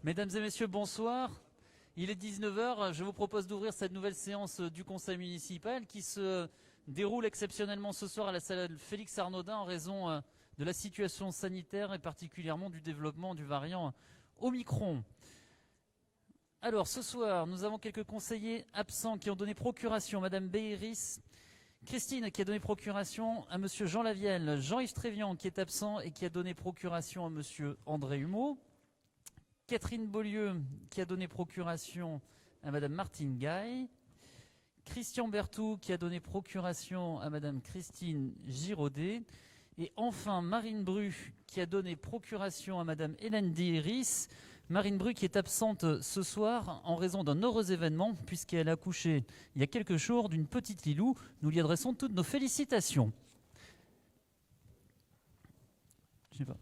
Mesdames et messieurs, bonsoir. Il est 19 heures. Je vous propose d'ouvrir cette nouvelle séance du Conseil municipal qui se déroule exceptionnellement ce soir à la salle Félix Arnaudin en raison de la situation sanitaire et particulièrement du développement du variant Omicron. Alors, ce soir, nous avons quelques conseillers absents qui ont donné procuration. Madame Béiris, Christine qui a donné procuration à Monsieur Jean Lavielle, Jean-Yves Trévian qui est absent et qui a donné procuration à Monsieur André Humeau, Catherine Beaulieu qui a donné procuration à Madame Martine Gaille, Christian Berthoud qui a donné procuration à Madame Christine Giraudet, et enfin Marine Bru qui a donné procuration à Madame Hélène Déhéris. Marine Bru qui est absente ce soir en raison d'un heureux événement puisqu'elle a accouché il y a quelques jours d'une petite Lilou. Nous lui adressons toutes nos félicitations. Je sais pas.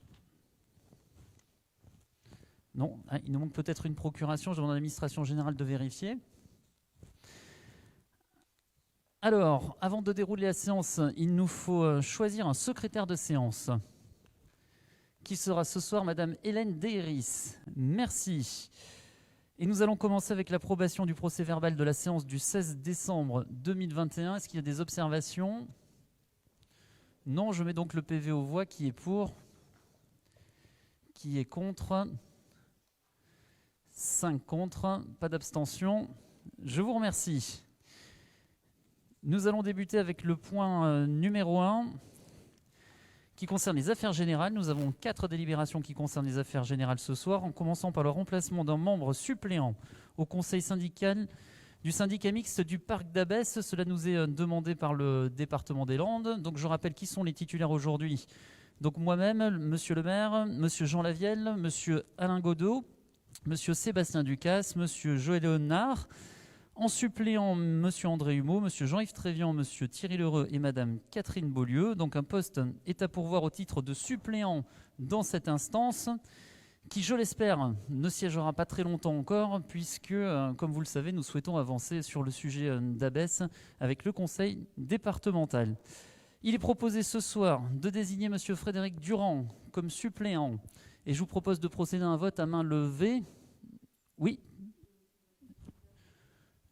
Non, il nous manque peut-être une procuration. Je demande à l'administration générale de vérifier. Alors, avant de dérouler la séance, il nous faut choisir un secrétaire de séance. Qui sera ce soir Madame Hélène Déhéris. Merci. Et nous allons commencer avec l'approbation du procès-verbal de la séance du 16 décembre 2021. Est-ce qu'il y a des observations? Non, je mets donc le PV aux voix. Qui est pour? Qui est contre? 5 contre, pas d'abstention. Je vous remercie. Nous allons débuter avec le point numéro 1 qui concerne les affaires générales. Nous avons 4 délibérations qui concernent les affaires générales ce soir, en commençant par le remplacement d'un membre suppléant au conseil syndical du syndicat mixte du parc d'Abbesse. Cela nous est demandé par le département des Landes. Donc je rappelle qui sont les titulaires aujourd'hui. Donc moi-même, monsieur le maire, monsieur Jean Lavielle, monsieur Alain Godot, monsieur Sébastien Ducasse, monsieur Joël Léonard, en suppléant monsieur André Humeau, monsieur Jean-Yves Trévian, monsieur Thierry Lheureux et madame Catherine Beaulieu. Donc un poste est à pourvoir au titre de suppléant dans cette instance, qui, je l'espère, ne siégera pas très longtemps encore, puisque, comme vous le savez, nous souhaitons avancer sur le sujet d'Abbesse avec le conseil départemental. Il est proposé ce soir de désigner monsieur Frédéric Durand comme suppléant. Et je vous propose de procéder à un vote à main levée. Oui.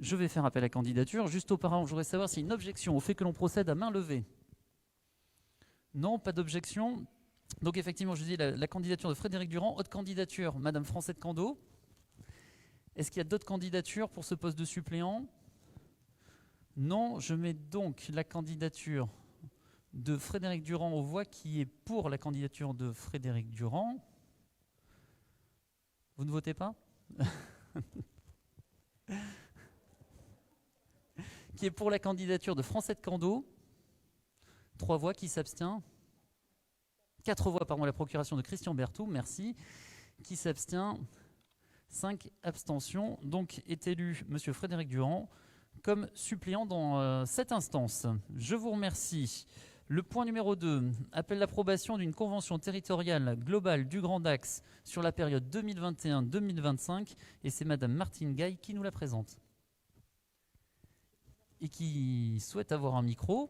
Je vais faire appel à candidature. Juste auparavant, je voudrais savoir s'il y a une objection au fait que l'on procède à main levée. Non, pas d'objection. Donc effectivement, je dis la candidature de Frédéric Durand. Autre candidature, Madame Francette Cando. Est-ce qu'il y a d'autres candidatures pour ce poste de suppléant? Non, je mets donc la candidature de Frédéric Durand aux voix. Qui est pour la candidature de Frédéric Durand? Vous ne votez pas? Qui est pour la candidature de Francette Cando? 3 voix. Qui s'abstient? 4 voix, pardon, la procuration de Christian Berthoud, merci. Qui s'abstient? 5 abstentions. Donc est élu monsieur Frédéric Durand comme suppléant dans cette instance. Je vous remercie. Le point numéro 2 appelle l'approbation d'une convention territoriale globale du Grand Axe sur la période 2021-2025 et c'est Madame Martine Gaille qui nous la présente. Et qui souhaite avoir un micro.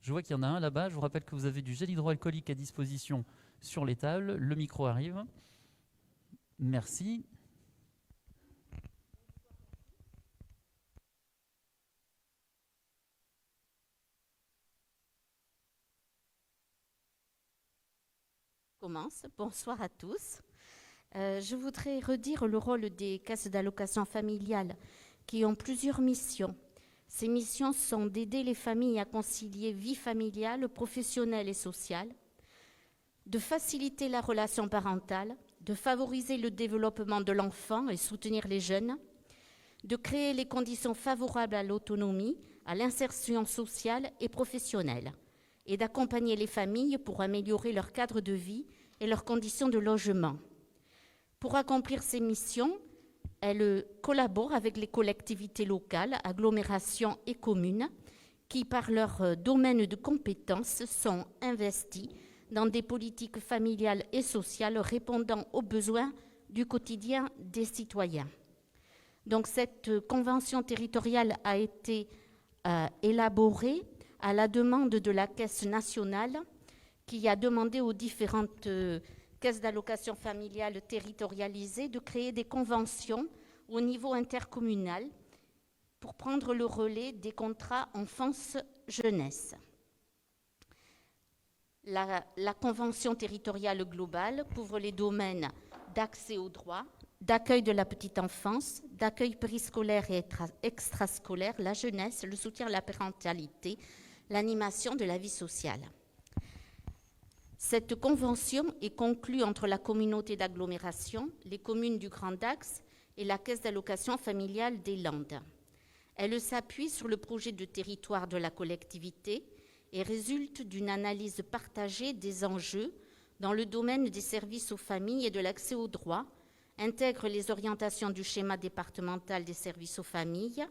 Je vois qu'il y en a un là-bas. Je vous rappelle que vous avez du gel hydroalcoolique à disposition sur les tables. Le micro arrive. Merci. Commence. Bonsoir à tous. Je voudrais redire le rôle des caisses d'allocation familiale qui ont plusieurs missions. Ces missions sont d'aider les familles à concilier vie familiale, professionnelle et sociale, de faciliter la relation parentale, de favoriser le développement de l'enfant et soutenir les jeunes, de créer les conditions favorables à l'autonomie, à l'insertion sociale et professionnelle, et d'accompagner les familles pour améliorer leur cadre de vie et leurs conditions de logement. Pour accomplir ces missions, elle collabore avec les collectivités locales, agglomérations et communes qui, par leur domaine de compétences, sont investies dans des politiques familiales et sociales répondant aux besoins du quotidien des citoyens. Donc cette convention territoriale a été élaborée à la demande de la Caisse nationale qui a demandé aux différentes caisse d'allocation familiale territorialisée de créer des conventions au niveau intercommunal pour prendre le relais des contrats enfance-jeunesse. La convention territoriale globale couvre les domaines d'accès aux droits, d'accueil de la petite enfance, d'accueil périscolaire et extrascolaire, la jeunesse, le soutien à la parentalité, l'animation de la vie sociale. Cette convention est conclue entre la communauté d'agglomération, les communes du Grand Axe et la Caisse d'allocation familiale des Landes. Elle s'appuie sur le projet de territoire de la collectivité et résulte d'une analyse partagée des enjeux dans le domaine des services aux familles et de l'accès aux droits, intègre les orientations du schéma départemental des services aux familles,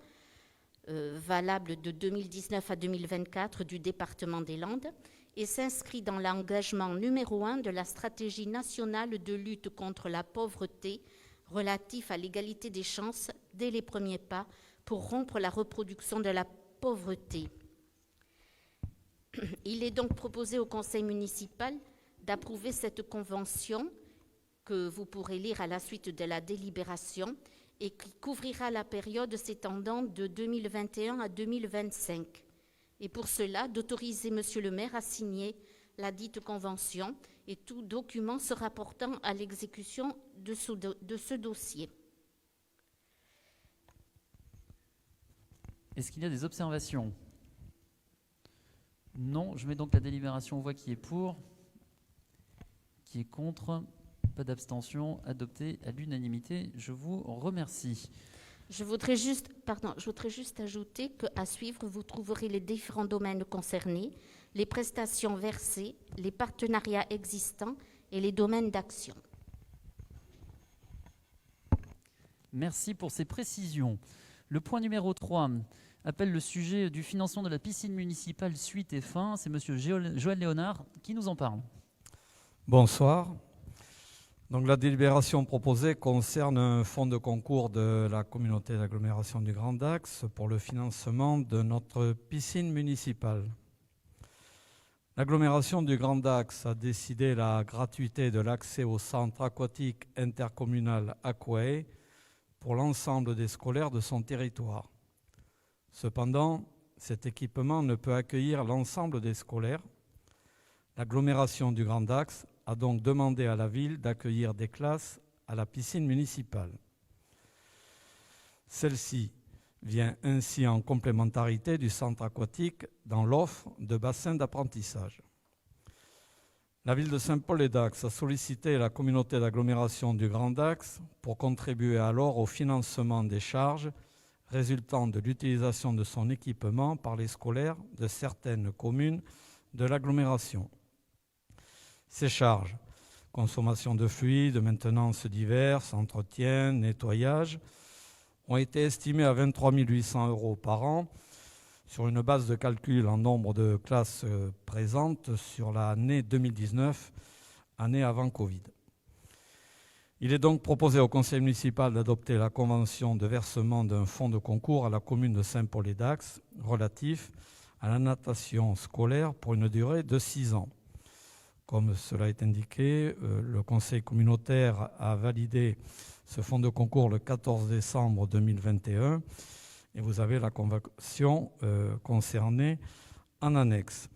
valable de 2019 à 2024 du département des Landes, et s'inscrit dans l'engagement numéro 1 de la stratégie nationale de lutte contre la pauvreté relatif à l'égalité des chances dès les premiers pas pour rompre la reproduction de la pauvreté. Il est donc proposé au Conseil municipal d'approuver cette convention que vous pourrez lire à la suite de la délibération et qui couvrira la période s'étendant de 2021 à 2025. Et pour cela, d'autoriser Monsieur le maire à signer la dite convention et tout document se rapportant à l'exécution de ce dossier. Est-ce qu'il y a des observations? Non, je mets donc la délibération aux voix. Qui est pour? Qui est contre? Pas d'abstention, adopté à l'unanimité. Je vous remercie. Je voudrais juste ajouter qu'à suivre, vous trouverez les différents domaines concernés, les prestations versées, les partenariats existants et les domaines d'action. Merci pour ces précisions. Le point numéro 3 appelle le sujet du financement de la piscine municipale suite et fin. C'est M. Joël Léonard qui nous en parle. Bonsoir. Donc, la délibération proposée concerne un fonds de concours de la communauté d'agglomération du Grand Axe pour le financement de notre piscine municipale. L'agglomération du Grand Axe a décidé la gratuité de l'accès au centre aquatique intercommunal Aquae pour l'ensemble des scolaires de son territoire. Cependant, cet équipement ne peut accueillir l'ensemble des scolaires. L'agglomération du Grand Axe a donc demandé à la ville d'accueillir des classes à la piscine municipale. Celle-ci vient ainsi en complémentarité du centre aquatique dans l'offre de bassins d'apprentissage. La ville de Saint-Paul-et-Dax a sollicité la communauté d'agglomération du Grand Axe pour contribuer alors au financement des charges résultant de l'utilisation de son équipement par les scolaires de certaines communes de l'agglomération. Ces charges, consommation de fluides, maintenance diverses, entretien, nettoyage, ont été estimées à 23 800 € par an sur une base de calcul en nombre de classes présentes sur l'année 2019, année avant Covid. Il est donc proposé au conseil municipal d'adopter la convention de versement d'un fonds de concours à la commune de Saint-Paul-et-Dax relatif à la natation scolaire pour une durée de 6 ans. Comme cela est indiqué, le conseil communautaire a validé ce fonds de concours le 14 décembre 2021 et vous avez la convention concernée en annexe.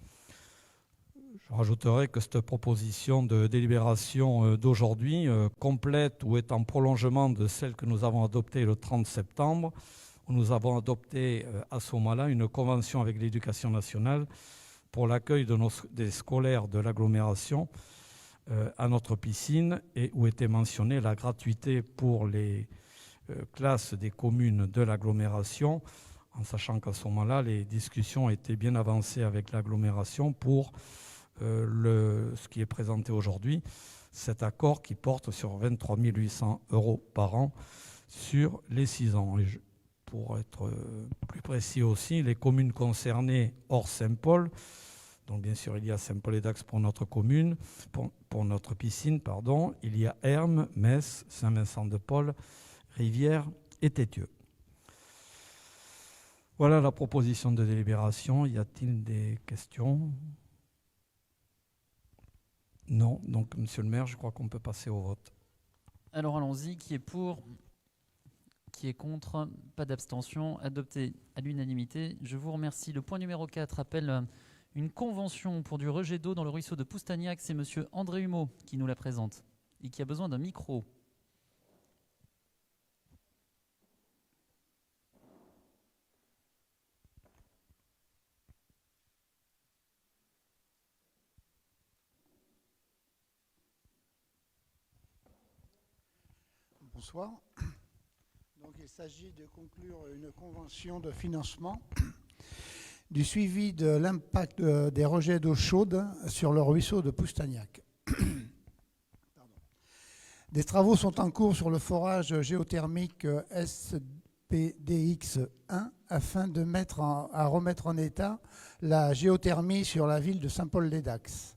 Je rajouterai que cette proposition de délibération d'aujourd'hui complète ou est en prolongement de celle que nous avons adoptée le 30 septembre, où nous avons adopté à ce moment-là une convention avec l'Éducation nationale pour l'accueil des scolaires de l'agglomération à notre piscine et où était mentionnée la gratuité pour les classes des communes de l'agglomération, en sachant qu'à ce moment-là, les discussions étaient bien avancées avec l'agglomération pour ce qui est présenté aujourd'hui, cet accord qui porte sur 23 800 € par an sur les 6 ans. Et pour être plus précis aussi, les communes concernées hors Saint-Paul, donc bien sûr il y a Saint-Paul-et-Dax pour notre commune, pour notre piscine, pardon, il y a Hermes, Metz, Saint-Vincent-de-Paul, Rivière et Tétieux. Voilà la proposition de délibération. Y a-t-il des questions? Non. Donc, Monsieur le maire, je crois qu'on peut passer au vote. Alors allons-y, qui est pour? Qui est contre? Pas d'abstention. Adopté à l'unanimité. Je vous remercie. Le point numéro 4 appelle une convention pour du rejet d'eau dans le ruisseau de Poustagnac. C'est monsieur André Humeau qui nous la présente et qui a besoin d'un micro. Bonsoir. Donc, il s'agit de conclure une convention de financement du suivi de l'impact des rejets d'eau chaude sur le ruisseau de Poustagnac. Des travaux sont en cours sur le forage géothermique SPDX1 afin de remettre en état la géothermie sur la ville de Saint-Paul-les-Dax.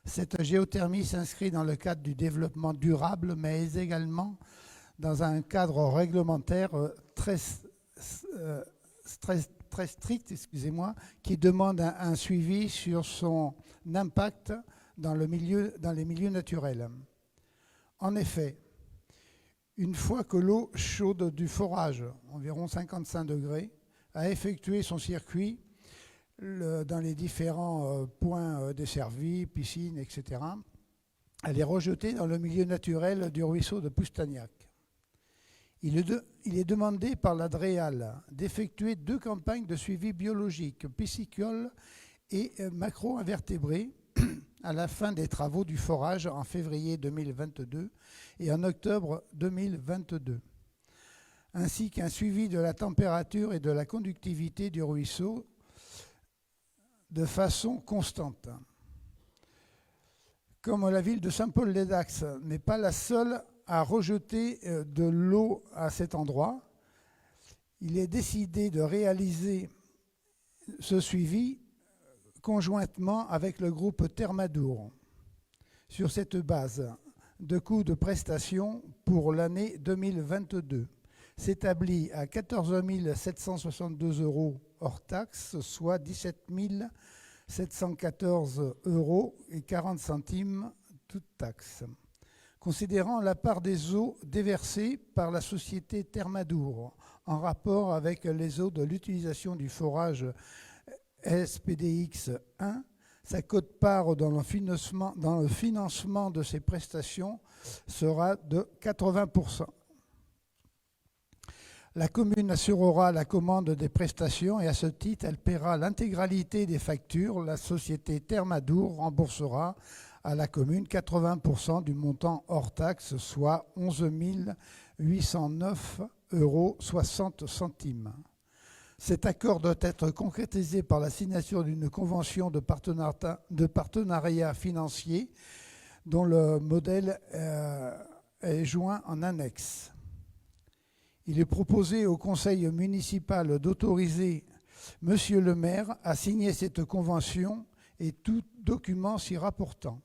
Cette géothermie s'inscrit dans le cadre du développement durable, mais également dans un cadre réglementaire très strict, qui demande un suivi sur son impact dans les milieux naturels. En effet, une fois que l'eau chaude du forage, environ 55 degrés, a effectué son circuit dans les différents points desservis, piscines, etc., elle est rejetée dans le milieu naturel du ruisseau de Poustagnac. Il est demandé par la DREAL d'effectuer 2 campagnes de suivi biologique, piscicole et macro-invertébrés, à la fin des travaux du forage en février 2022 et en octobre 2022, ainsi qu'un suivi de la température et de la conductivité du ruisseau de façon constante. Comme la ville de Saint-Paul-les-Dax n'est pas la seule à rejeter de l'eau à cet endroit, il est décidé de réaliser ce suivi conjointement avec le groupe Thermadour. Sur cette base, de coûts de prestation pour l'année 2022 s'établit à 14 762 € hors taxes, soit 17 714 € et 40 centimes toutes taxes. Considérant la part des eaux déversées par la société Thermadour en rapport avec les eaux de l'utilisation du forage SPDX1, sa quote-part dans le financement de ces prestations sera de 80%. La commune assurera la commande des prestations et à ce titre, elle paiera l'intégralité des factures. La société Thermadour remboursera à la commune 80% du montant hors taxe, soit 11 809,60 €. Cet accord doit être concrétisé par la signature d'une convention de partenariat financier dont le modèle est joint en annexe. Il est proposé au conseil municipal d'autoriser Monsieur le maire à signer cette convention et tout document s'y rapportant.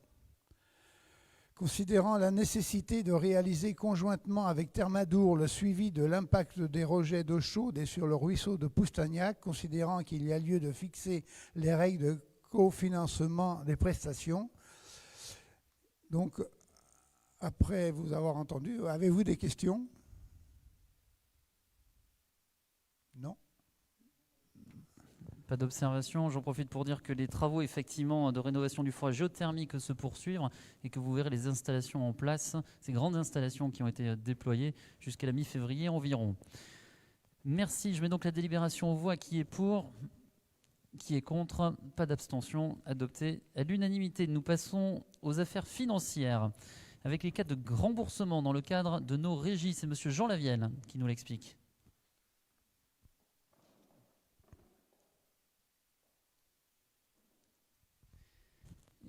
Considérant la nécessité de réaliser conjointement avec Thermadour le suivi de l'impact des rejets d'eau chaude et sur le ruisseau de Poustagnac, considérant qu'il y a lieu de fixer les règles de cofinancement des prestations. Donc, après vous avoir entendu, avez-vous des questions ? Non ? Pas d'observation. J'en profite pour dire que les travaux effectivement de rénovation du forage géothermique se poursuivent et que vous verrez les installations en place, ces grandes installations qui ont été déployées jusqu'à la mi-février environ. Merci. Je mets donc la délibération aux voix. Qui est pour ? Qui est contre ? Pas d'abstention. Adopté à l'unanimité. Nous passons aux affaires financières avec les cas de remboursement dans le cadre de nos régies. C'est monsieur Jean Lavielle qui nous l'explique.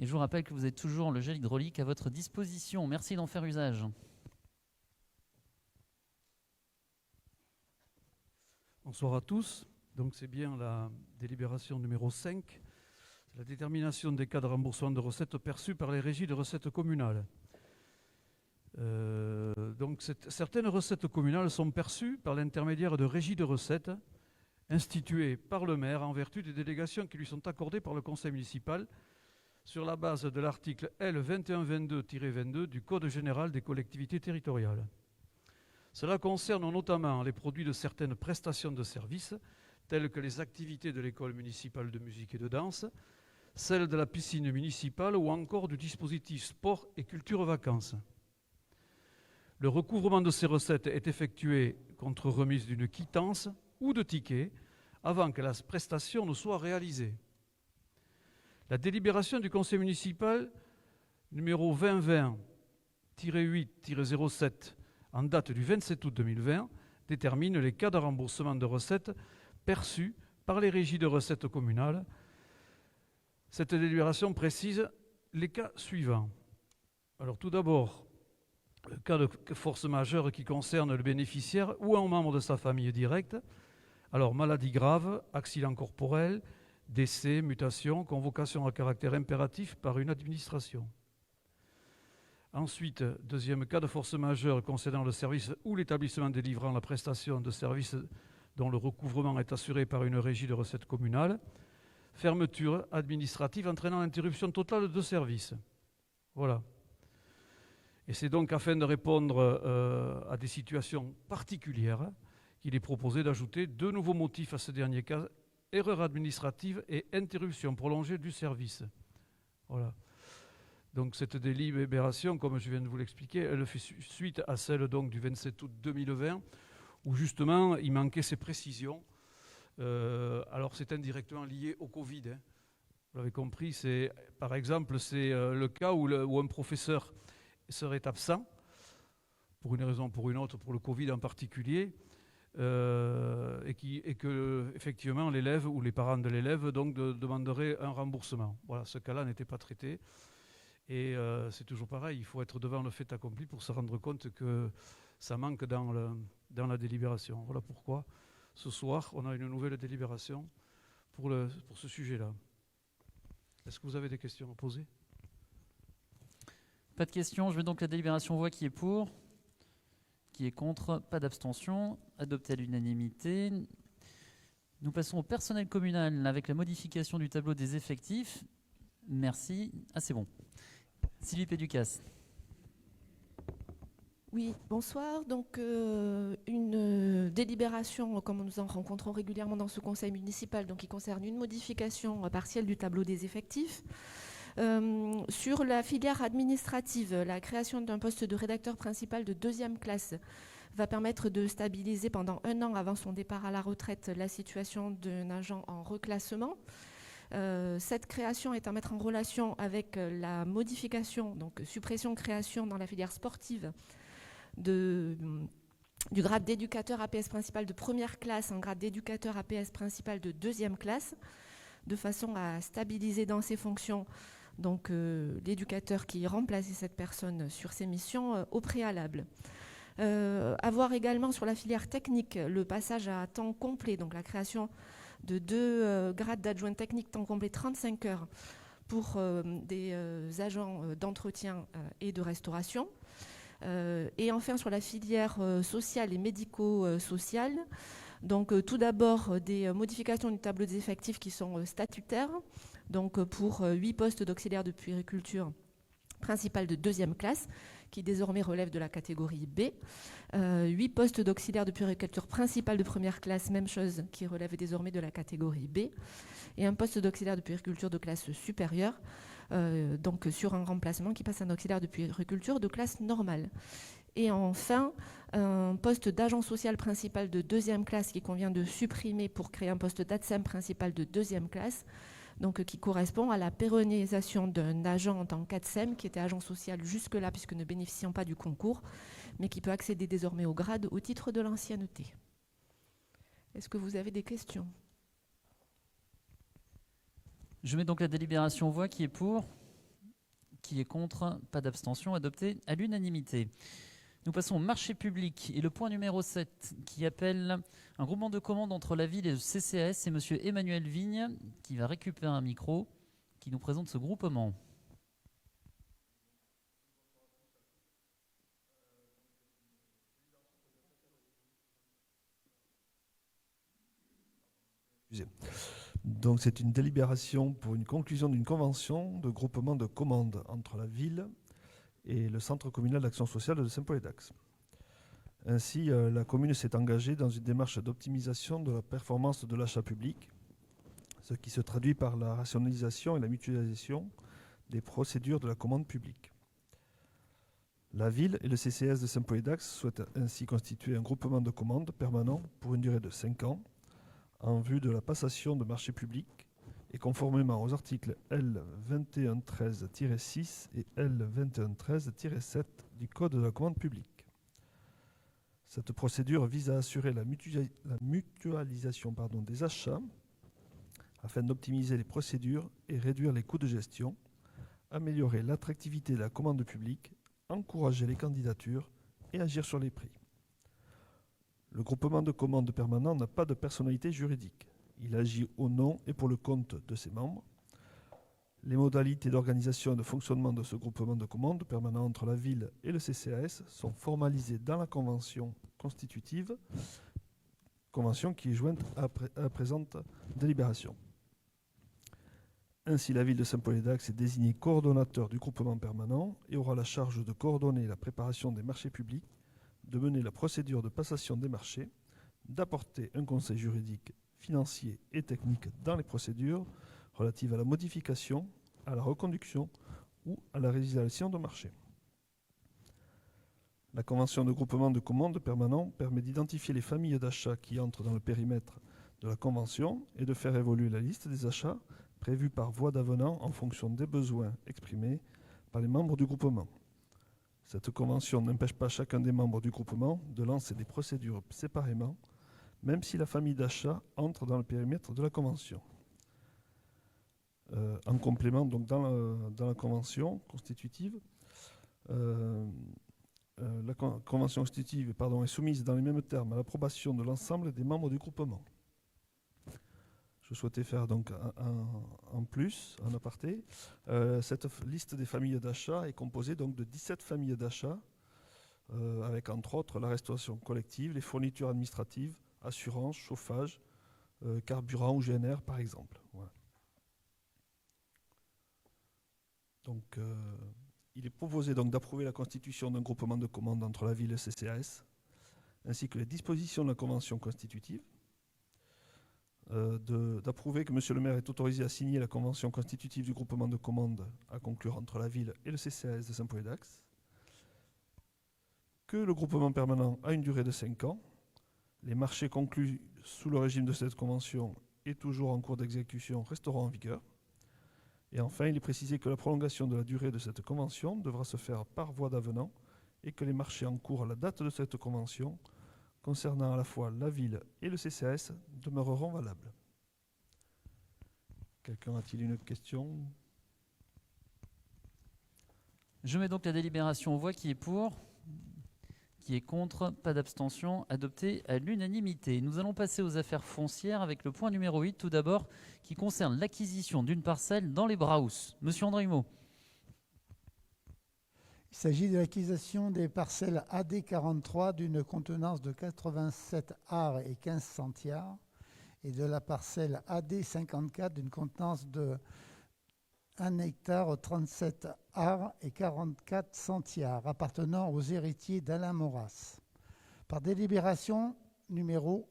Et je vous rappelle que vous avez toujours le gel hydraulique à votre disposition. Merci d'en faire usage. Bonsoir à tous. Donc c'est bien la délibération numéro 5, la détermination des cas de remboursement de recettes perçues par les régies de recettes communales. Donc certaines recettes communales sont perçues par l'intermédiaire de régies de recettes instituées par le maire en vertu des délégations qui lui sont accordées par le conseil municipal, sur la base de l'article L 2122-22 du Code général des collectivités territoriales. Cela concerne notamment les produits de certaines prestations de services, telles que les activités de l'école municipale de musique et de danse, celles de la piscine municipale ou encore du dispositif sport et culture vacances. Le recouvrement de ces recettes est effectué contre remise d'une quittance ou de ticket avant que la prestation ne soit réalisée. La délibération du conseil municipal numéro 2020-8-07 en date du 27 août 2020 détermine les cas de remboursement de recettes perçues par les régies de recettes communales. Cette délibération précise les cas suivants. Alors tout d'abord, le cas de force majeure qui concerne le bénéficiaire ou un membre de sa famille directe. Alors maladie grave, accident corporel, décès, mutation, convocation à caractère impératif par une administration. Ensuite, deuxième cas de force majeure concernant le service ou l'établissement délivrant la prestation de services dont le recouvrement est assuré par une régie de recettes communales. Fermeture administrative entraînant l'interruption totale de service. Voilà. Et c'est donc afin de répondre à des situations particulières qu'il est proposé d'ajouter deux nouveaux motifs à ce dernier cas, erreur administrative et interruption prolongée du service. Voilà. Donc cette délibération, comme je viens de vous l'expliquer, elle fait suite à celle donc du 27 août 2020, où justement il manquait ces précisions. Alors c'est indirectement lié au Covid. Hein. Vous l'avez compris, par exemple, c'est le cas où un professeur serait absent, pour une raison ou pour une autre, pour le Covid en particulier, et que effectivement l'élève ou les parents de l'élève donc demanderaient un remboursement. Voilà, ce cas-là n'était pas traité. Et c'est toujours pareil, il faut être devant le fait accompli pour se rendre compte que ça manque dans la délibération. Voilà pourquoi ce soir, on a une nouvelle délibération pour ce sujet-là. Est-ce que vous avez des questions à poser ? Pas de questions, je mets donc la délibération aux voix. Qui est pour ? Qui est contre ? Pas d'abstention. Adopté à l'unanimité. Nous passons au personnel communal avec la modification du tableau des effectifs. Merci. Ah, c'est bon. Sylvie Péducas. Oui, bonsoir. Donc, une délibération, comme nous en rencontrons régulièrement dans ce conseil municipal, donc qui concerne une modification partielle du tableau des effectifs. Sur la filière administrative, la création d'un poste de rédacteur principal de 2e classe va permettre de stabiliser pendant 1 an avant son départ à la retraite la situation d'un agent en reclassement. Cette création est à mettre en relation avec la modification, donc suppression-création dans la filière sportive du grade d'éducateur APS principal de 1re classe en grade d'éducateur APS principal de 2e classe, de façon à stabiliser dans ses fonctions donc l'éducateur qui remplaçait cette personne sur ses missions au préalable. À voir également sur la filière technique le passage à temps complet, donc la création de 2 grades d'adjoint technique temps complet 35 heures pour des agents d'entretien et de restauration. Et enfin sur la filière sociale et médico-sociale, donc tout d'abord des modifications du tableau des effectifs qui sont statutaires, donc pour 8 postes d'auxiliaire de puériculture principale de 2e classe, qui désormais relève de la catégorie B. 8 postes d'auxiliaire de puériculture principale de 1re classe, même chose, qui relève désormais de la catégorie B. Et un poste d'auxiliaire de puériculture de classe supérieure, donc sur un remplacement qui passe un auxiliaire de puériculture de classe normale. Et enfin, un poste d'agent social principal de 2e classe qui convient de supprimer pour créer un poste d'ATSEM principal de 2e classe, donc qui correspond à la pérennisation d'un agent en tant qu'ATSEM qui était agent social jusque-là puisque ne bénéficiant pas du concours, mais qui peut accéder désormais au grade au titre de l'ancienneté. Est-ce que vous avez des questions ? Je mets donc la délibération aux voix. Qui est pour ? Qui est contre ? Pas d'abstention. Adopté à l'unanimité. Nous passons au marché public et le point numéro 7 qui appelle un groupement de commandes entre la ville et le CCAS et M. Emmanuel Vigne qui va récupérer un micro qui nous présente ce groupement. Donc c'est une délibération pour une conclusion d'une convention de groupement de commandes entre la ville et le Centre communal d'action sociale de Saint-Paul-et-Dax. Ainsi, la commune s'est engagée dans une démarche d'optimisation de la performance de l'achat public, ce qui se traduit par la rationalisation et la mutualisation des procédures de la commande publique. La ville et le CCAS de Saint-Paul-et-Dax souhaitent ainsi constituer un groupement de commandes permanent pour une durée de 5 ans en vue de la passation de marchés publics et conformément aux articles L 2113-6 et L 2113-7 du Code de la commande publique. Cette procédure vise à assurer la mutualisation des achats afin d'optimiser les procédures et réduire les coûts de gestion, améliorer l'attractivité de la commande publique, encourager les candidatures et agir sur les prix. Le groupement de commandes permanent n'a pas de personnalité juridique. Il agit au nom et pour le compte de ses membres. Les modalités d'organisation et de fonctionnement de ce groupement de commandes permanent entre la ville et le CCAS sont formalisées dans la convention constitutive, convention qui est jointe à la présente délibération. Ainsi, la ville de Saint-Paul-et-Dax est désignée coordonnateur du groupement permanent et aura la charge de coordonner la préparation des marchés publics, de mener la procédure de passation des marchés, d'apporter un conseil juridique, financier et technique dans les procédures relatives à la modification, à la reconduction ou à la résiliation de marché. La convention de groupement de commandes permanent permet d'identifier les familles d'achats qui entrent dans le périmètre de la convention et de faire évoluer la liste des achats prévus par voie d'avenant en fonction des besoins exprimés par les membres du groupement. Cette convention n'empêche pas chacun des membres du groupement de lancer des procédures séparément, même si la famille d'achat entre dans le périmètre de la convention. En complément, donc dans la convention constitutive, la convention constitutive est soumise dans les mêmes termes à l'approbation de l'ensemble des membres du groupement. Je souhaitais faire donc en aparté. Cette liste des familles d'achat est composée donc de 17 familles d'achat, avec entre autres la restauration collective, les fournitures administratives, assurance, chauffage, carburant ou GNR par exemple. Voilà. Donc, il est proposé donc d'approuver la constitution d'un groupement de commandes entre la ville et le CCAS, ainsi que les dispositions de la convention constitutive, d'approuver que M. le maire est autorisé à signer la convention constitutive du groupement de commandes à conclure entre la ville et le CCAS de Saint-Paul-et-Dax, que le groupement permanent a une durée de 5 ans, les marchés conclus sous le régime de cette convention et toujours en cours d'exécution resteront en vigueur. Et enfin, il est précisé que la prolongation de la durée de cette convention devra se faire par voie d'avenant et que les marchés en cours à la date de cette convention, concernant à la fois la ville et le CCAS, demeureront valables. Quelqu'un a-t-il une question ? Je mets donc la délibération aux voix. Qui est pour ? Qui est contre? Pas d'abstention. Adopté à l'unanimité. Nous allons passer aux affaires foncières avec le point numéro 8, tout d'abord, qui concerne l'acquisition d'une parcelle dans les Braus. Monsieur André Humeau. Il s'agit de l'acquisition des parcelles AD 43 d'une contenance de 87 arts et 15 centiares et de la parcelle AD 54 d'une contenance de 1 hectare 37 arts et 44 centiares appartenant aux héritiers d'Alain Maurras. Par délibération numéro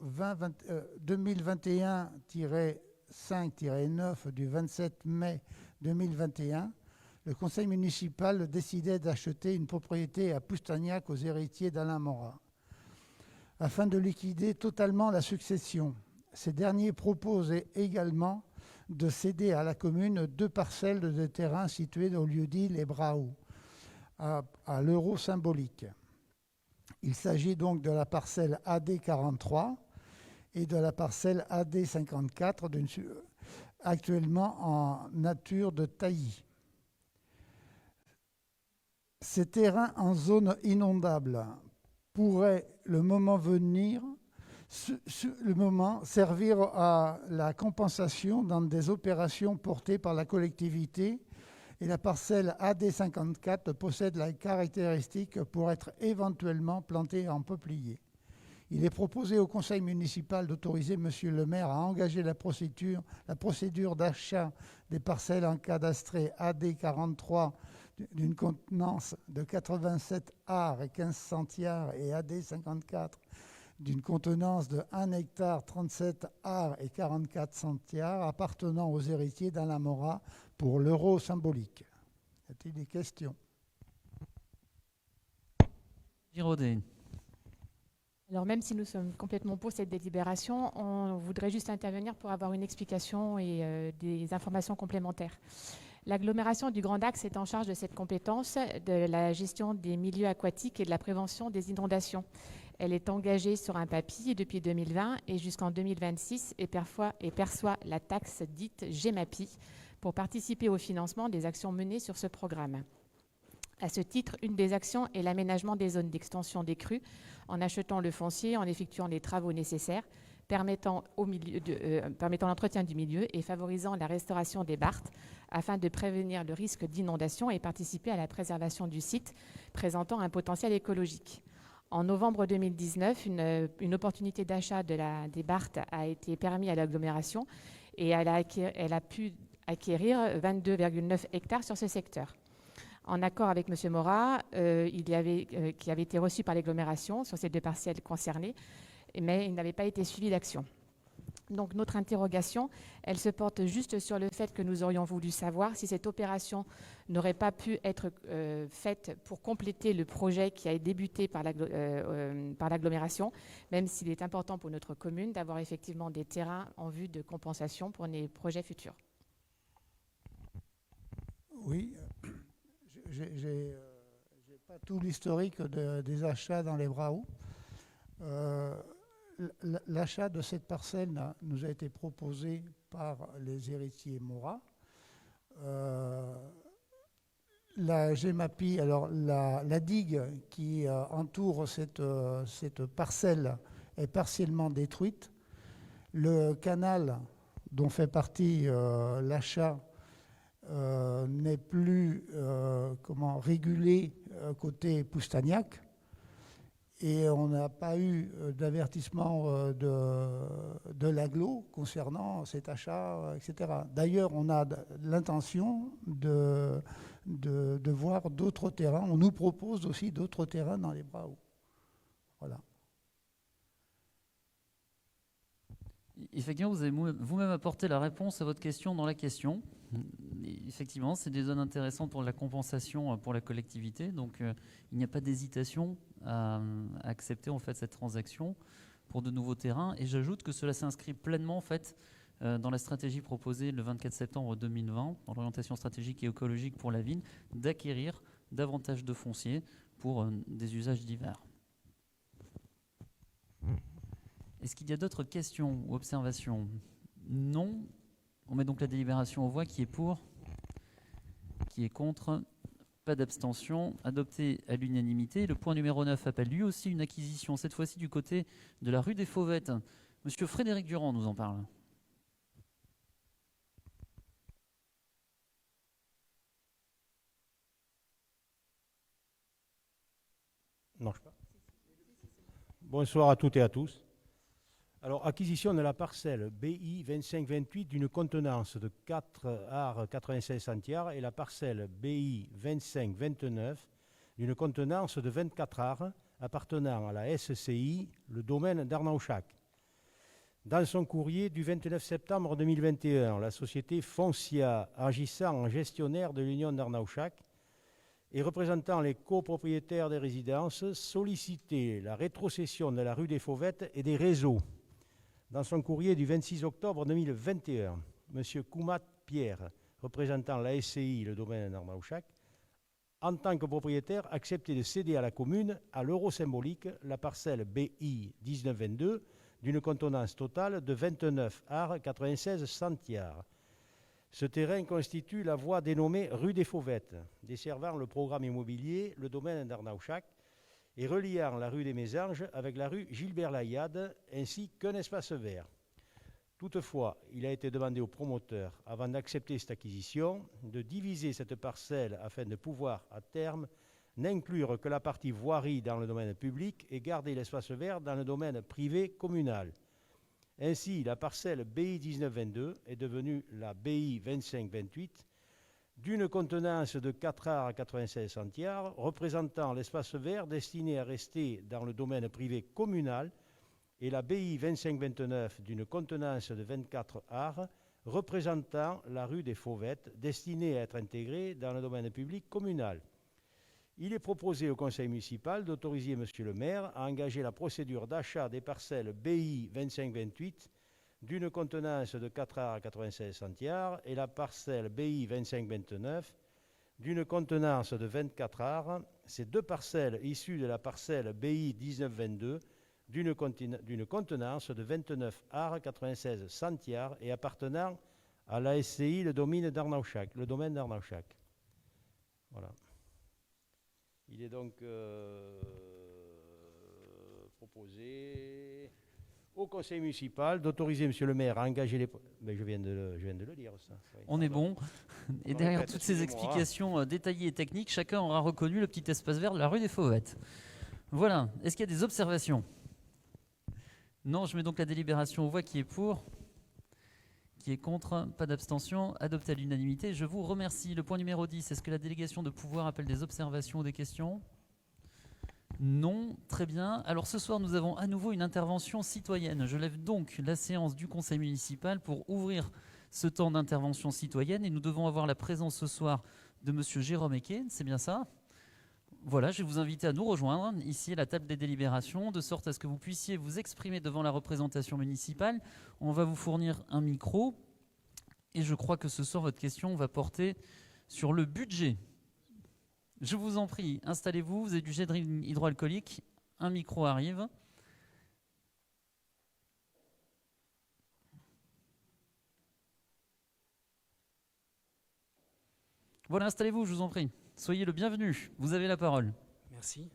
2021-5-9 du 27 mai 2021, le conseil municipal décidait d'acheter une propriété à Poustagnac aux héritiers d'Alain Maurras. Afin de liquider totalement la succession, ces derniers proposent également de céder à la commune 2 parcelles de terrain situées au lieu-dit Les Braus, à l'euro symbolique. Il s'agit donc de la parcelle AD 43 et de la parcelle AD 54, actuellement en nature de taillis. Ces terrains en zone inondable pourraient, le moment venir, servir à la compensation dans des opérations portées par la collectivité, et la parcelle AD 54 possède la caractéristique pour être éventuellement plantée en peuplier. Il est proposé au conseil municipal d'autoriser Monsieur le maire à engager la procédure d'achat des parcelles encadastrées AD 43 d'une contenance de 87 arts et 15 centiares et AD 54 d'une contenance de 1 hectare 37 arts et 44 centiares appartenant aux héritiers d'Alain Morat pour l'euro symbolique. Y a-t-il des questions? Giraudet. Alors même si nous sommes complètement pour cette délibération, on voudrait juste intervenir pour avoir une explication et des informations complémentaires. L'agglomération du Grand Axe est en charge de cette compétence de la gestion des milieux aquatiques et de la prévention des inondations. Elle est engagée sur un papier depuis 2020 et jusqu'en 2026 et perçoit la taxe dite GEMAPI pour participer au financement des actions menées sur ce programme. À ce titre, une des actions est l'aménagement des zones d'extension des crues en achetant le foncier, en effectuant les travaux nécessaires, permettant l'entretien du milieu et favorisant la restauration des barthes afin de prévenir le risque d'inondation et participer à la préservation du site présentant un potentiel écologique. En novembre 2019, une opportunité d'achat des barthes a été permise à l'agglomération et elle a pu acquérir 22,9 hectares sur ce secteur. En accord avec M. Morat, qui avait été reçu par l'agglomération sur ces deux parcelles concernées, mais il n'avait pas été suivi d'action. Donc notre interrogation, elle se porte juste sur le fait que nous aurions voulu savoir si cette opération n'aurait pas pu être faite pour compléter le projet qui a débuté par l'agglomération, même s'il est important pour notre commune d'avoir effectivement des terrains en vue de compensation pour les projets futurs. Oui, j'ai pas tout l'historique des achats dans les Brahoux. L'achat de cette parcelle nous a été proposé par les héritiers Morat. La GEMAPI, alors la digue qui entoure cette parcelle est partiellement détruite. Le canal dont fait partie l'achat n'est plus régulé côté Poustagnac. Et on n'a pas eu d'avertissement de l'agglo concernant cet achat, etc. D'ailleurs, on a l'intention de voir d'autres terrains. On nous propose aussi d'autres terrains dans les Brahoux. Voilà. Effectivement, vous avez vous-même apporté la réponse à votre question dans la question. Effectivement, c'est des zones intéressantes pour la compensation pour la collectivité. Donc, il n'y a pas d'hésitation à accepter en fait cette transaction pour de nouveaux terrains. Et j'ajoute que cela s'inscrit pleinement en fait dans la stratégie proposée le 24 septembre 2020, dans l'orientation stratégique et écologique pour la ville, d'acquérir davantage de foncier pour des usages divers. Est-ce qu'il y a d'autres questions ou observations? Non. On met donc la délibération aux voix. Qui est pour? Qui est contre? Pas d'abstention. Adopté à l'unanimité. Le point numéro 9 appelle lui aussi une acquisition, cette fois-ci du côté de la rue des Fauvettes. Monsieur Frédéric Durand nous en parle. Non, je sais pas. Bonsoir à toutes et à tous. Alors, acquisition de la parcelle BI 2528 d'une contenance de 4 arts 96 centiares et la parcelle BI 2529 d'une contenance de 24 arts appartenant à la SCI, le domaine d'Arnaouchac. Dans son courrier du 29 septembre 2021, la société Foncia, agissant en gestionnaire de l'Union d'Arnaouchac et représentant les copropriétaires des résidences, sollicitait la rétrocession de la rue des Fauvettes et des réseaux. Dans son courrier du 26 octobre 2021, M. Koumat Pierre, représentant la SCI, le domaine d'Arnaouchac, en tant que propriétaire, acceptait de céder à la commune, à l'euro symbolique, la parcelle BI 1922 d'une contenance totale de 29 arts 96 centiares. Ce terrain constitue la voie dénommée rue des Fauvettes, desservant le programme immobilier, le domaine d'Arnaouchac, et reliant la rue des Mésanges avec la rue Gilbert-Layade, ainsi qu'un espace vert. Toutefois, il a été demandé au promoteur, avant d'accepter cette acquisition, de diviser cette parcelle afin de pouvoir, à terme, n'inclure que la partie voirie dans le domaine public et garder l'espace vert dans le domaine privé communal. Ainsi, la parcelle BI 1922 est devenue la BI 2528 d'une contenance de 4 ar 96 centiares, représentant l'espace vert destiné à rester dans le domaine privé communal, et la BI 2529 d'une contenance de 24 ar, représentant la rue des Fauvettes, destinée à être intégrée dans le domaine public communal. Il est proposé au conseil municipal d'autoriser Monsieur le maire à engager la procédure d'achat des parcelles BI 2528 d'une contenance de 4 ar 96 centiares et la parcelle BI 2529 d'une contenance de 24 ar. Ces deux parcelles issues de la parcelle BI 1922 d'une contenance de 29 ar 96 centiares et appartenant à la SCI le domaine d'Arnauchac. Voilà. Il est donc proposé au conseil municipal d'autoriser Monsieur le maire à engager les... Mais je viens de le lire, ça. Oui, On est bon. Et derrière toutes ces explications détaillées et techniques, chacun aura reconnu le petit espace vert de la rue des Fauvettes. Voilà. Est-ce qu'il y a des observations? Non, je mets donc la délibération aux voix. Qui est pour? Qui est contre? Pas d'abstention. Adopté à l'unanimité. Je vous remercie. Le point numéro 10, est-ce que la délégation de pouvoir appelle des observations ou des questions? Non. Très bien. Alors ce soir, nous avons à nouveau une intervention citoyenne. Je lève donc la séance du conseil municipal pour ouvrir ce temps d'intervention citoyenne. Et nous devons avoir la présence ce soir de monsieur Jérôme Eke. C'est bien ça? Voilà, je vais vous inviter à nous rejoindre ici à la table des délibérations, de sorte à ce que vous puissiez vous exprimer devant la représentation municipale. On va vous fournir un micro et je crois que ce soir, votre question va porter sur le budget. Je vous en prie, installez-vous, vous avez du gel hydroalcoolique, un micro arrive. Voilà, installez-vous, je vous en prie. Soyez le bienvenu, vous avez la parole. Merci.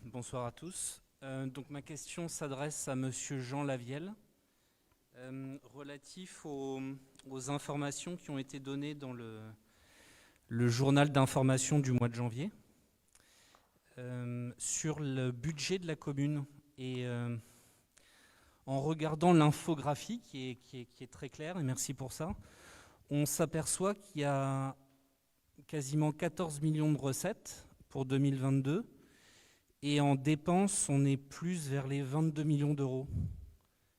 Bonsoir à tous. Donc ma question s'adresse à Monsieur Jean Lavielle, relatif aux informations qui ont été données dans le journal d'information du mois de janvier sur le budget de la commune. Et en regardant l'infographie qui est très claire, et merci pour ça, on s'aperçoit qu'il y a quasiment 14 millions de recettes pour 2022 et en dépenses, on est plus vers les 22 millions d'euros.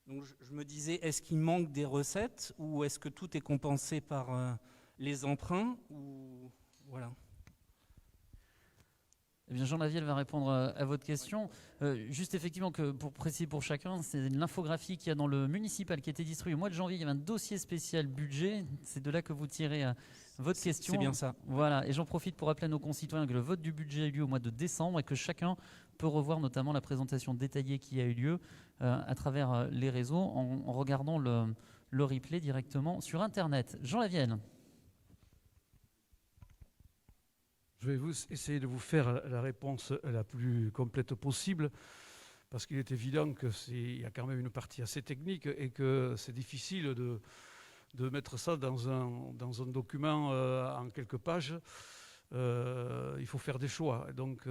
Donc je me disais, est-ce qu'il manque des recettes ou est-ce que tout est compensé par les emprunts ou... Voilà. Eh bien, Jean Lavielle va répondre à votre question. Juste effectivement, que pour préciser pour chacun, c'est l'infographie qu'il y a dans le municipal qui a été distribué au mois de janvier. Il y avait un dossier spécial budget. C'est de là que vous tirez votre question. C'est bien ça. Voilà. Et j'en profite pour rappeler à nos concitoyens que le vote du budget a eu lieu au mois de décembre et que chacun peut revoir notamment la présentation détaillée qui a eu lieu à travers les réseaux en regardant le replay directement sur Internet. Jean Lavielle. Je vais essayer de vous faire la réponse la plus complète possible, parce qu'il est évident qu'il y a quand même une partie assez technique et que c'est difficile de mettre ça dans un document en quelques pages. Il faut faire des choix. Donc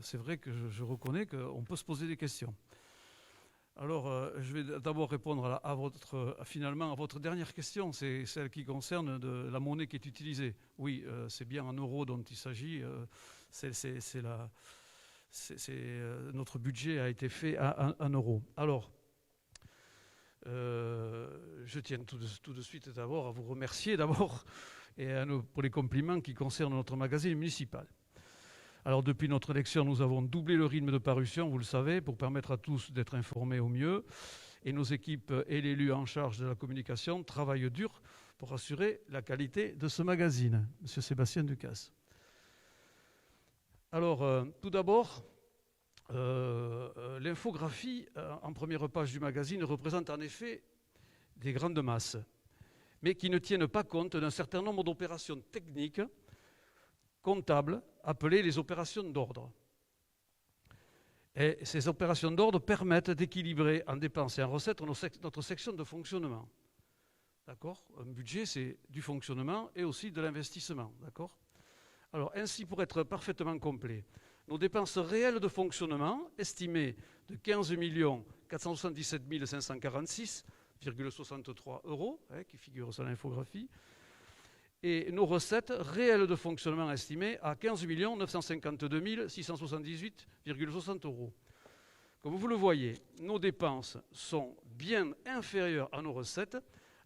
c'est vrai que je reconnais qu'on peut se poser des questions. Alors, je vais d'abord répondre finalement à votre dernière question, c'est celle qui concerne la monnaie qui est utilisée. Oui, c'est bien en euros dont il s'agit. Notre budget a été fait en euros. Alors, je tiens tout de suite d'abord à vous remercier et pour les compliments qui concernent notre magazine municipal. Alors depuis notre élection, nous avons doublé le rythme de parution, vous le savez, pour permettre à tous d'être informés au mieux. Et nos équipes et l'élu en charge de la communication travaillent dur pour assurer la qualité de ce magazine. Monsieur Sébastien Ducasse. Alors, tout d'abord, l'infographie en première page du magazine représente en effet des grandes masses, mais qui ne tiennent pas compte d'un certain nombre d'opérations techniques comptables appelées les opérations d'ordre. Et ces opérations d'ordre permettent d'équilibrer en dépenses et en recettes notre section de fonctionnement. D'accord ? Un budget, c'est du fonctionnement et aussi de l'investissement. D'accord ? Alors, ainsi, pour être parfaitement complet, nos dépenses réelles de fonctionnement, estimées de 15 477 546,63 €, qui figurent sur l'infographie, et nos recettes réelles de fonctionnement estimées à 15 952 678,60 €. Comme vous le voyez, nos dépenses sont bien inférieures à nos recettes.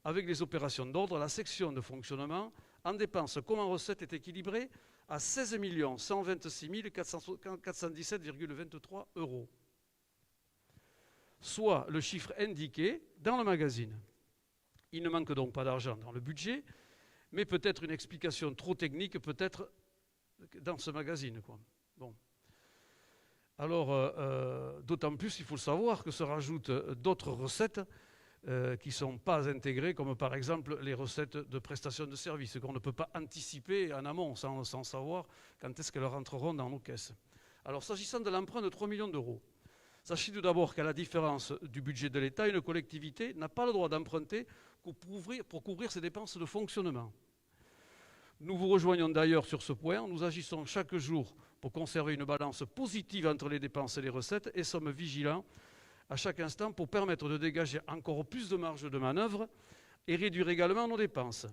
Avec les opérations d'ordre, la section de fonctionnement en dépenses comme en recettes est équilibrée à 16 126 417,23 €, soit le chiffre indiqué dans le magazine. Il ne manque donc pas d'argent dans le budget, mais peut-être une explication trop technique, peut-être dans ce magazine, quoi. Bon. Alors, d'autant plus, il faut le savoir, que se rajoutent d'autres recettes qui ne sont pas intégrées, comme par exemple les recettes de prestations de services, qu'on ne peut pas anticiper en amont, sans savoir quand est-ce qu'elles rentreront dans nos caisses. Alors, s'agissant de l'emprunt de 3 millions d'euros, sachez tout d'abord qu'à la différence du budget de l'État, une collectivité n'a pas le droit d'emprunter pour couvrir ses dépenses de fonctionnement. Nous vous rejoignons d'ailleurs sur ce point. Nous agissons chaque jour pour conserver une balance positive entre les dépenses et les recettes et sommes vigilants à chaque instant pour permettre de dégager encore plus de marge de manœuvre et réduire également nos dépenses.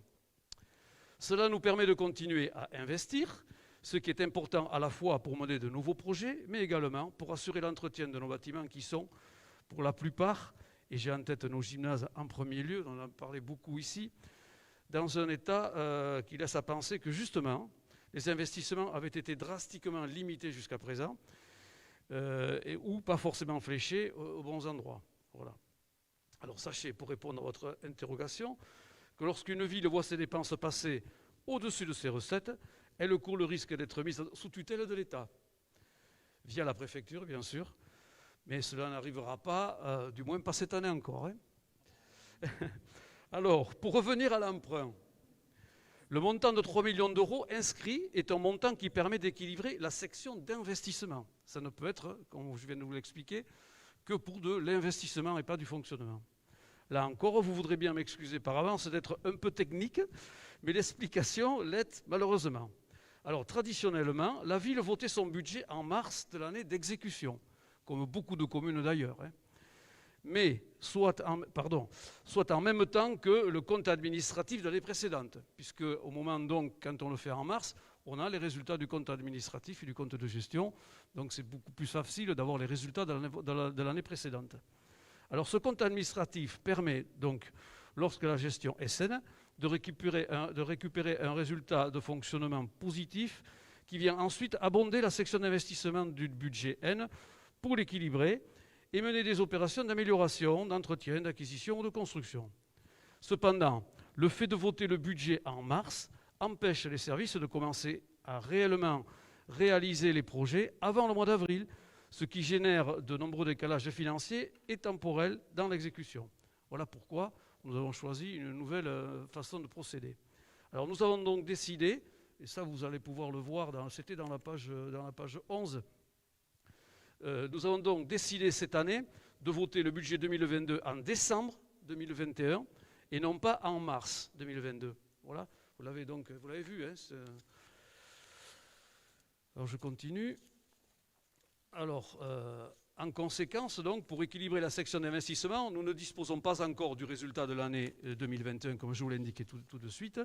Cela nous permet de continuer à investir, ce qui est important à la fois pour mener de nouveaux projets, mais également pour assurer l'entretien de nos bâtiments qui sont, pour la plupart, et j'ai en tête nos gymnases en premier lieu, on en a parlé beaucoup ici, dans un état qui laisse à penser que justement, les investissements avaient été drastiquement limités jusqu'à présent, ou pas forcément fléchés aux bons endroits. Voilà. Alors sachez, pour répondre à votre interrogation, que lorsqu'une ville voit ses dépenses passer au-dessus de ses recettes, elle court le risque d'être mise sous tutelle de l'État, via la préfecture bien sûr, mais cela n'arrivera pas, du moins pas cette année encore. Alors, pour revenir à l'emprunt, le montant de 3 millions d'euros inscrit est un montant qui permet d'équilibrer la section d'investissement. Ça ne peut être, comme je viens de vous l'expliquer, que pour de l'investissement et pas du fonctionnement. Là encore, vous voudrez bien m'excuser par avance d'être un peu technique, mais l'explication l'est malheureusement. Alors, traditionnellement, la ville votait son budget en mars de l'année d'exécution, comme beaucoup de communes d'ailleurs. Mais soit en même temps que le compte administratif de l'année précédente, puisque au moment donc, quand on le fait en mars, on a les résultats du compte administratif et du compte de gestion, donc c'est beaucoup plus facile d'avoir les résultats de l'année précédente. Alors ce compte administratif permet donc, lorsque la gestion est saine, de récupérer un résultat de fonctionnement positif qui vient ensuite abonder la section d'investissement du budget N pour l'équilibrer et mener des opérations d'amélioration, d'entretien, d'acquisition ou de construction. Cependant, le fait de voter le budget en mars empêche les services de commencer à réellement réaliser les projets avant le mois d'avril, ce qui génère de nombreux décalages financiers et temporels dans l'exécution. Voilà pourquoi nous avons choisi une nouvelle façon de procéder. Alors nous avons donc décidé, et ça vous allez pouvoir le voir, c'était dans la page 11, nous avons donc décidé cette année de voter le budget 2022 en décembre 2021 et non pas en mars 2022. Voilà, vous l'avez vu. Alors je continue. Alors, en conséquence, donc, pour équilibrer la section d'investissement, nous ne disposons pas encore du résultat de l'année 2021, comme je vous l'ai indiqué tout de suite.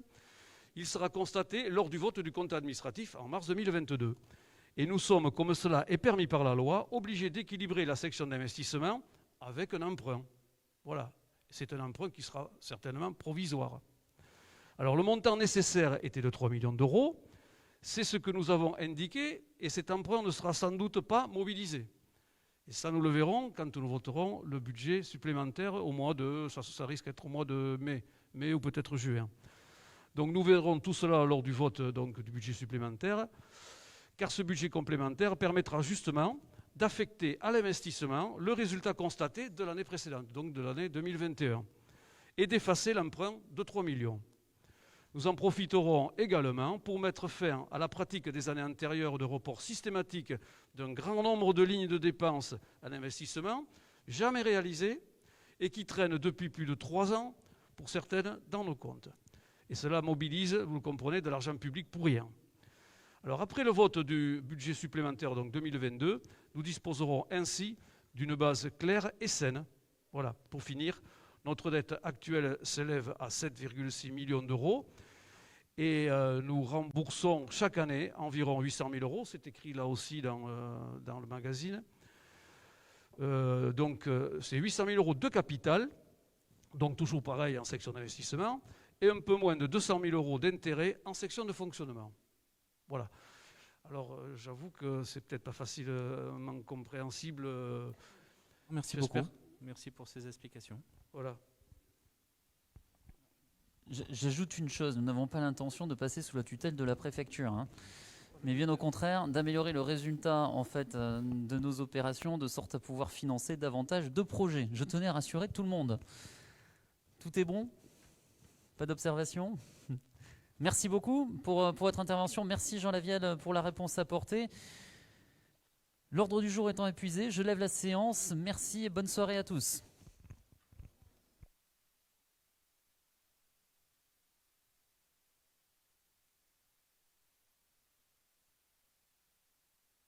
Il sera constaté lors du vote du compte administratif en mars 2022. Et nous sommes, comme cela est permis par la loi, obligés d'équilibrer la section d'investissement avec un emprunt. Voilà, c'est un emprunt qui sera certainement provisoire. Alors le montant nécessaire était de 3 millions d'euros. C'est ce que nous avons indiqué et cet emprunt ne sera sans doute pas mobilisé. Et ça, nous le verrons quand nous voterons le budget supplémentaire au mois de, ça risque d'être au mois de mai ou peut-être juin. Donc nous verrons tout cela lors du vote donc, du budget supplémentaire, car ce budget complémentaire permettra justement d'affecter à l'investissement le résultat constaté de l'année précédente, donc de l'année 2021, et d'effacer l'emprunt de 3 millions. Nous en profiterons également pour mettre fin à la pratique des années antérieures de report systématique d'un grand nombre de lignes de dépenses en investissement, jamais réalisées, et qui traînent depuis plus de 3 ans, pour certaines, dans nos comptes. Et cela mobilise, vous le comprenez, de l'argent public pour rien. Alors après le vote du budget supplémentaire, donc 2022, nous disposerons ainsi d'une base claire et saine. Voilà, pour finir, notre dette actuelle s'élève à 7,6 millions d'euros et nous remboursons chaque année environ 800 000 euros. C'est écrit là aussi dans le magazine. Donc c'est 800 000 euros de capital, donc toujours pareil en section d'investissement, et un peu moins de 200 000 euros d'intérêt en section de fonctionnement. Voilà. Alors j'avoue que c'est peut-être pas facilement compréhensible. Merci beaucoup. Merci pour ces explications. Voilà. J'ajoute une chose, nous n'avons pas l'intention de passer sous la tutelle de la préfecture, hein, mais bien au contraire d'améliorer le résultat en fait, de nos opérations de sorte à pouvoir financer davantage de projets. Je tenais à rassurer tout le monde. Tout est bon? Pas d'observation? Merci beaucoup pour votre intervention. Merci Jean Lavielle pour la réponse apportée. L'ordre du jour étant épuisé, je lève la séance. Merci et bonne soirée à tous.